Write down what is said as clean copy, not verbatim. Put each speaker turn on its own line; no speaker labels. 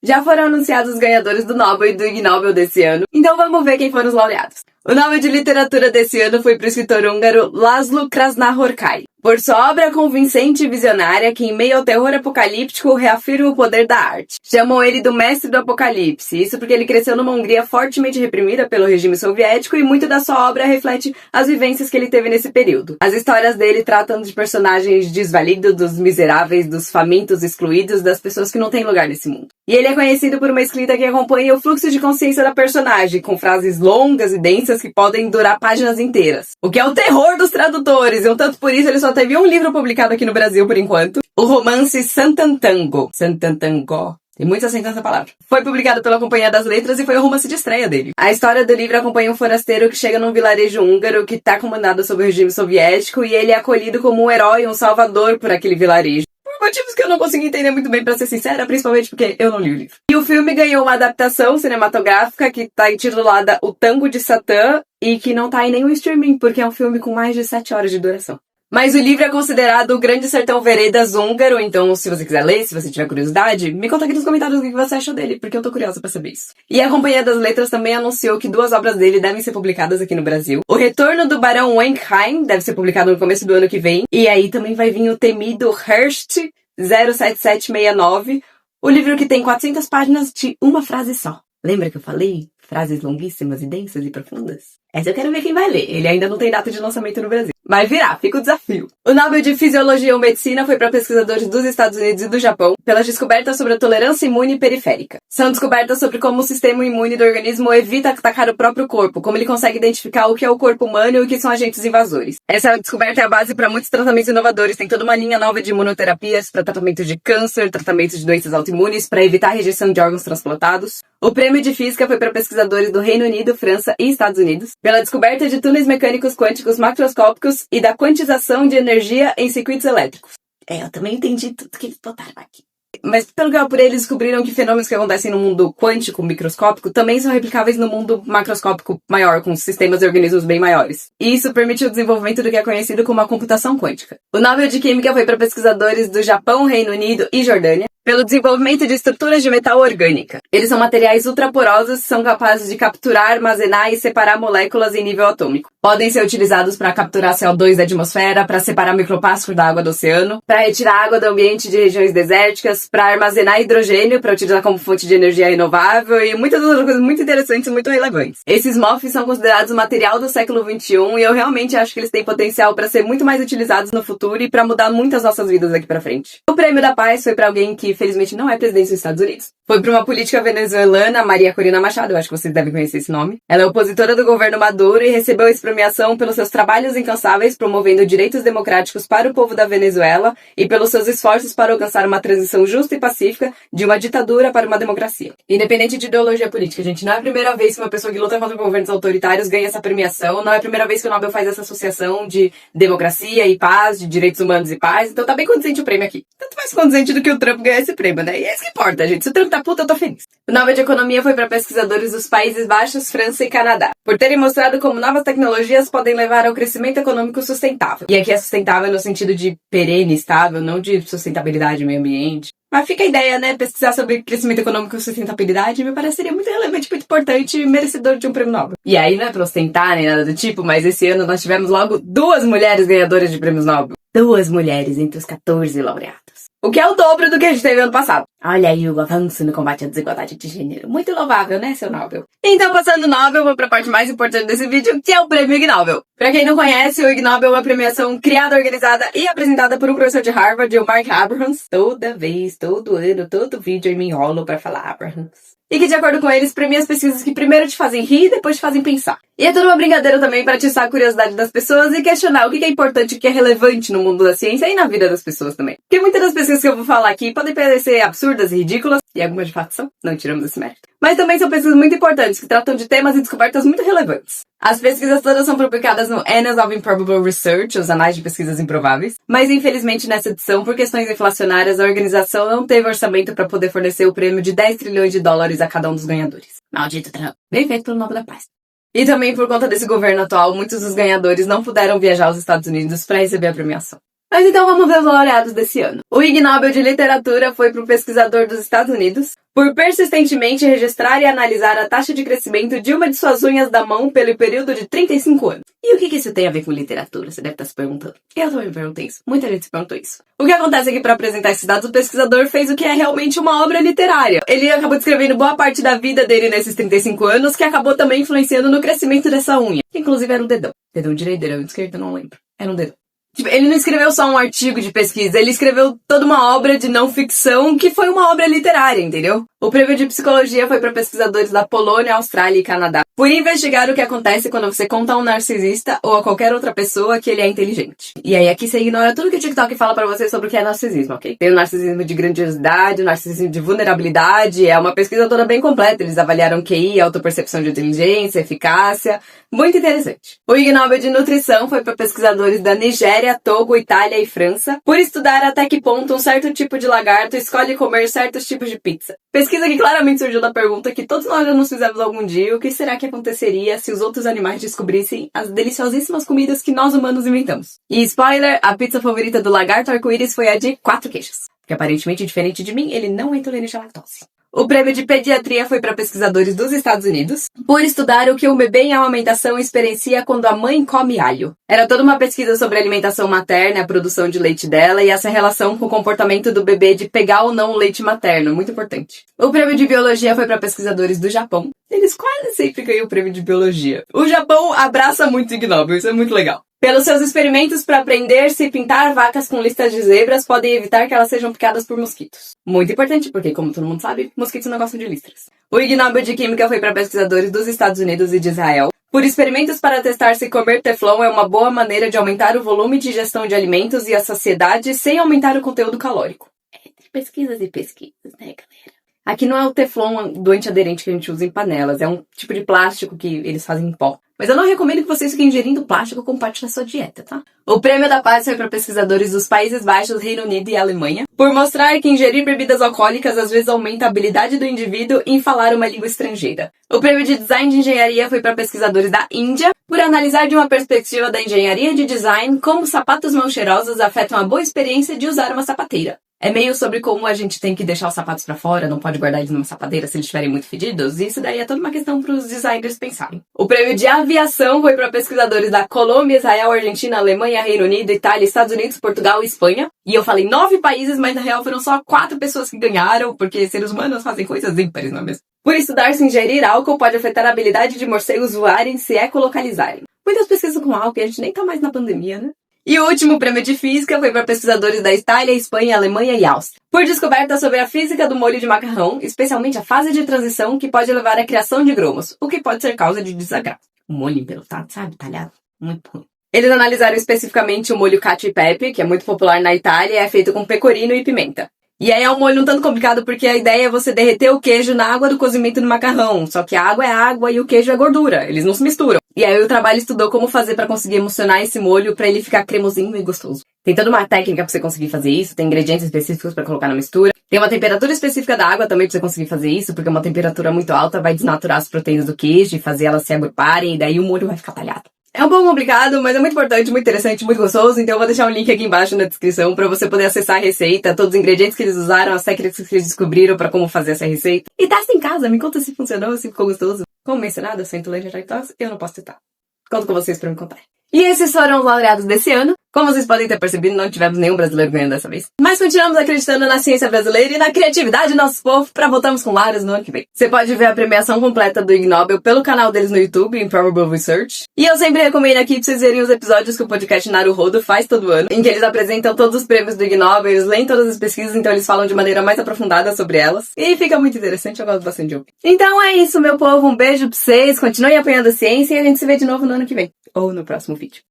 Já foram anunciados os ganhadores do Nobel e do Ig Nobel desse ano, então vamos ver quem foram os laureados. O Nobel de Literatura desse ano foi para o escritor húngaro Laszlo Krasznahorkai, por sua obra convincente e visionária que, em meio ao terror apocalíptico, reafirma o poder da arte. Chamam ele do mestre do apocalipse, isso porque ele cresceu numa Hungria fortemente reprimida pelo regime soviético e muito da sua obra reflete as vivências que ele teve nesse período. As histórias dele tratam de personagens desvalidos, dos miseráveis, dos famintos, excluídos, das pessoas que não têm lugar nesse mundo. E ele é conhecido por uma escrita que acompanha o fluxo de consciência da personagem, com frases longas e densas que podem durar páginas inteiras. O que é o terror dos tradutores, e um tanto por isso ele só teve um livro publicado aqui no Brasil por enquanto, o romance Santantango. Santantango. Tem muito acento nessa palavra. Foi publicado pela Companhia das Letras e foi o romance de estreia dele. A história do livro acompanha um forasteiro que chega num vilarejo húngaro que está comandado sob o regime soviético e ele é acolhido como um herói, um salvador por aquele vilarejo. Por motivos que eu não consegui entender muito bem, pra ser sincera, principalmente porque eu não li o livro. E o filme ganhou uma adaptação cinematográfica que tá intitulada O Tango de Satã e que não tá em nenhum streaming, porque é um filme com mais de 7 horas de duração. Mas o livro é considerado o Grande Sertão Veredas húngaro, então se você quiser ler, se você tiver curiosidade, me conta aqui nos comentários o que você achou dele, porque eu tô curiosa pra saber isso. E a Companhia das Letras também anunciou que 2 obras dele devem ser publicadas aqui no Brasil. O Retorno do Barão Wenckheim deve ser publicado no começo do ano que vem, e aí também vai vir o temido Hearst 07769, o livro que tem 400 páginas de uma frase só. Lembra que eu falei? Frases longuíssimas e densas e profundas? Essa eu quero ver quem vai ler. Ele ainda não tem data de lançamento no Brasil. Vai virar, fica o desafio. O Nobel de Fisiologia ou Medicina foi para pesquisadores dos Estados Unidos e do Japão pelas descobertas sobre a tolerância imune periférica. São descobertas sobre como o sistema imune do organismo evita atacar o próprio corpo, como ele consegue identificar o que é o corpo humano e o que são agentes invasores. Essa descoberta é a base para muitos tratamentos inovadores. Tem toda uma linha nova de imunoterapias para tratamento de câncer, tratamento de doenças autoimunes, para evitar a rejeição de órgãos transplantados. O prêmio de física foi para pesquisadores do Reino Unido, França e Estados Unidos pela descoberta de túneis mecânicos quânticos macroscópicos e da quantização de energia em circuitos elétricos. Eu também entendi tudo que eles botaram aqui. Mas pelo que eu apurei, eles descobriram que fenômenos que acontecem no mundo quântico, microscópico, também são replicáveis no mundo macroscópico maior, com sistemas e organismos bem maiores. E isso permitiu o desenvolvimento do que é conhecido como a computação quântica. O Nobel de Química foi para pesquisadores do Japão, Reino Unido e Jordânia pelo desenvolvimento de estruturas de metal orgânica. Eles são materiais ultraporosos que são capazes de capturar, armazenar e separar moléculas em nível atômico. Podem ser utilizados para capturar CO2 da atmosfera, para separar microplásticos da água do oceano, para retirar água do ambiente de regiões desérticas, para armazenar hidrogênio, para utilizar como fonte de energia renovável e muitas outras coisas muito interessantes e muito relevantes. Esses MOFs são considerados material do século XXI e eu realmente acho que eles têm potencial para ser muito mais utilizados no futuro e para mudar muitas nossas vidas daqui para frente. O Prêmio da Paz foi para alguém que felizmente não é presidente dos Estados Unidos. Foi para uma política venezuelana, Maria Corina Machado, eu acho que vocês devem conhecer esse nome. Ela é opositora do governo Maduro e recebeu essa premiação pelos seus trabalhos incansáveis promovendo direitos democráticos para o povo da Venezuela e pelos seus esforços para alcançar uma transição justa e pacífica de uma ditadura para uma democracia. Independente de ideologia política, gente, não é a primeira vez que uma pessoa que luta contra governos autoritários ganha essa premiação, não é a primeira vez que o Nobel faz essa associação de democracia e paz, de direitos humanos e paz, então tá bem condizente o prêmio aqui. Tanto mais condizente do que o Trump ganhar esse prêmio, né? E é isso que importa, gente. Se o Trump tá puto, eu tô feliz. O Nobel de Economia foi para pesquisadores dos Países Baixos, França e Canadá, por terem mostrado como novas tecnologias podem levar ao crescimento econômico sustentável. E aqui é sustentável no sentido de perene, estável, não de sustentabilidade meio ambiente. Mas fica a ideia, né? Pesquisar sobre crescimento econômico e sustentabilidade me pareceria muito relevante, muito importante e merecedor de um prêmio Nobel. E aí não é pra ostentar nem nada do tipo, mas esse ano nós tivemos logo 2 mulheres ganhadoras de prêmios Nobel. 2 mulheres entre os 14 laureados. O que é o dobro do que a gente teve ano passado. Olha aí o avanço no combate à desigualdade de gênero. Muito louvável, né, seu Nobel? Então, passando o Nobel, vou pra parte mais importante desse vídeo, que é o Prêmio Ig Nobel. Pra quem não conhece, o Ig Nobel é uma premiação criada, organizada e apresentada por um professor de Harvard, o Mark Abrahams. Toda vez, todo ano, todo vídeo eu me enrolo pra falar Abrahams. E que, de acordo com eles, premia as pesquisas que primeiro te fazem rir e depois te fazem pensar. E é toda uma brincadeira também para atiçar a curiosidade das pessoas e questionar o que é importante, o que é relevante no mundo da ciência e na vida das pessoas também. Porque muitas das pesquisas que eu vou falar aqui podem parecer absurdas e ridículas, e algumas de fato são, não tiramos esse mérito. Mas também são pesquisas muito importantes, que tratam de temas e descobertas muito relevantes. As pesquisas todas são publicadas no Annals of Improbable Research, os Anais de Pesquisas Improváveis, mas infelizmente nessa edição, por questões inflacionárias, a organização não teve orçamento para poder fornecer o prêmio de 10 trilhões de dólares a cada um dos ganhadores. Maldito Trump. Bem feito pelo Nobel da Paz. E também por conta desse governo atual, muitos dos ganhadores não puderam viajar aos Estados Unidos para receber a premiação. Mas então vamos ver os laureados desse ano. O Ig Nobel de Literatura foi para o pesquisador dos Estados Unidos por persistentemente registrar e analisar a taxa de crescimento de uma de suas unhas da mão pelo período de 35 anos. E o que isso tem a ver com literatura? Você deve estar se perguntando. Eu também me perguntei isso. Muita gente se perguntou isso. O que acontece é que para apresentar esses dados, o pesquisador fez o que é realmente uma obra literária. Ele acabou descrevendo boa parte da vida dele nesses 35 anos, que acabou também influenciando no crescimento dessa unha. Que inclusive era um dedão. Dedão direito, dedão esquerdo, não lembro. Era um dedão. Ele não escreveu só um artigo de pesquisa, ele escreveu toda uma obra de não ficção que foi uma obra literária, entendeu? O prêmio de psicologia foi para pesquisadores da Polônia, Austrália e Canadá, por investigar o que acontece quando você conta a um narcisista ou a qualquer outra pessoa que ele é inteligente. E aí aqui você ignora tudo que o TikTok fala pra você sobre o que é narcisismo, ok? Tem o narcisismo de grandiosidade, o narcisismo de vulnerabilidade, é uma pesquisa toda bem completa. Eles avaliaram QI, autopercepção de inteligência, eficácia, muito interessante. O Ig Nobel de Nutrição foi para pesquisadores da Nigéria, Togo, Itália e França, por estudar até que ponto um certo tipo de lagarto escolhe comer certos tipos de pizza. Pesquisa que claramente surgiu da pergunta que todos nós já nos fizemos algum dia: o que será que aconteceria se os outros animais descobrissem as deliciosíssimas comidas que nós humanos inventamos? E spoiler, a pizza favorita do lagarto arco-íris foi a de 4 queijos. Porque aparentemente, diferente de mim, ele não é intolerante à lactose. O prêmio de pediatria foi para pesquisadores dos Estados Unidos por estudar o que o bebê em amamentação experiencia quando a mãe come alho. Era toda uma pesquisa sobre a alimentação materna, a produção de leite dela e essa relação com o comportamento do bebê de pegar ou não o leite materno, muito importante. O prêmio de biologia foi para pesquisadores do Japão. Eles quase sempre ganham o prêmio de biologia. O Japão abraça muito o Ig Nobel, isso é muito legal. Pelos seus experimentos para aprender se pintar vacas com listas de zebras podem evitar que elas sejam picadas por mosquitos. Muito importante, porque, como todo mundo sabe, mosquitos não gostam de listras. O Ig Nobel de Química foi para pesquisadores dos Estados Unidos e de Israel, por experimentos para testar se comer teflon é uma boa maneira de aumentar o volume de ingestão de alimentos e a saciedade sem aumentar o conteúdo calórico. Entre pesquisas e pesquisas, né, galera? Aqui não é o teflon do antiaderente que a gente usa em panelas, é um tipo de plástico que eles fazem em pó. Mas eu não recomendo que vocês fiquem ingerindo plástico como parte da sua dieta, tá? O Prêmio da Paz foi para pesquisadores dos Países Baixos, Reino Unido e Alemanha, por mostrar que ingerir bebidas alcoólicas às vezes aumenta a habilidade do indivíduo em falar uma língua estrangeira. O Prêmio de Design de Engenharia foi para pesquisadores da Índia, por analisar de uma perspectiva da engenharia de design como sapatos mal cheirosos afetam a boa experiência de usar uma sapateira. É meio sobre como a gente tem que deixar os sapatos pra fora, não pode guardar eles numa sapateira se eles estiverem muito fedidos. Isso daí é toda uma questão pros designers pensarem. O prêmio de aviação foi para pesquisadores da Colômbia, Israel, Argentina, Alemanha, Reino Unido, Itália, Estados Unidos, Portugal e Espanha. E eu falei 9 países, mas na real foram só 4 pessoas que ganharam, porque seres humanos fazem coisas ímpares, não é mesmo? Por estudar se ingerir álcool pode afetar a habilidade de morcegos voarem se ecolocalizarem. Muitas pesquisas com álcool e a gente nem tá mais na pandemia, né? E o último prêmio de física foi para pesquisadores da Itália, Espanha, Alemanha e Áustria, por descoberta sobre a física do molho de macarrão, especialmente a fase de transição que pode levar à criação de grumos, o que pode ser causa de desagrado. O molho empelotado, sabe? Talhado. Muito ruim. Eles analisaram especificamente o molho cacio e pepe, que é muito popular na Itália e é feito com pecorino e pimenta. E aí é um molho um tanto complicado porque a ideia é você derreter o queijo na água do cozimento do macarrão. Só que a água é água e o queijo é gordura. Eles não se misturam. E aí o trabalho estudou como fazer pra conseguir emulsionar esse molho pra ele ficar cremosinho e gostoso. Tem toda uma técnica pra você conseguir fazer isso. Tem ingredientes específicos pra colocar na mistura. Tem uma temperatura específica da água também pra você conseguir fazer isso. Porque uma temperatura muito alta vai desnaturar as proteínas do queijo e fazer elas se agruparem. E daí o molho vai ficar talhado. É um pouco complicado, mas é muito importante, muito interessante, muito gostoso, então eu vou deixar um link aqui embaixo na descrição pra você poder acessar a receita, todos os ingredientes que eles usaram, as técnicas que eles descobriram pra como fazer essa receita. E testa em casa, me conta se funcionou, se ficou gostoso. Como mencionado, eu sou intolerante à lactose, eu não posso testar. Conto com vocês pra me contar. E esses foram os laureados desse ano. Como vocês podem ter percebido, não tivemos nenhum brasileiro ganhando dessa vez. Mas continuamos acreditando na ciência brasileira e na criatividade do nosso povo pra voltarmos com laureus no ano que vem. Você pode ver a premiação completa do Ig Nobel pelo canal deles no YouTube, Improbable Research. E eu sempre recomendo aqui pra vocês verem os episódios que o podcast Naruhodo faz todo ano, em que eles apresentam todos os prêmios do Ig Nobel, eles leem todas as pesquisas, então eles falam de maneira mais aprofundada sobre elas. E fica muito interessante, eu gosto bastante de ouvir. Então é isso, meu povo, um beijo pra vocês, continuem apanhando a ciência e a gente se vê de novo no ano que vem. Ou no próximo vídeo.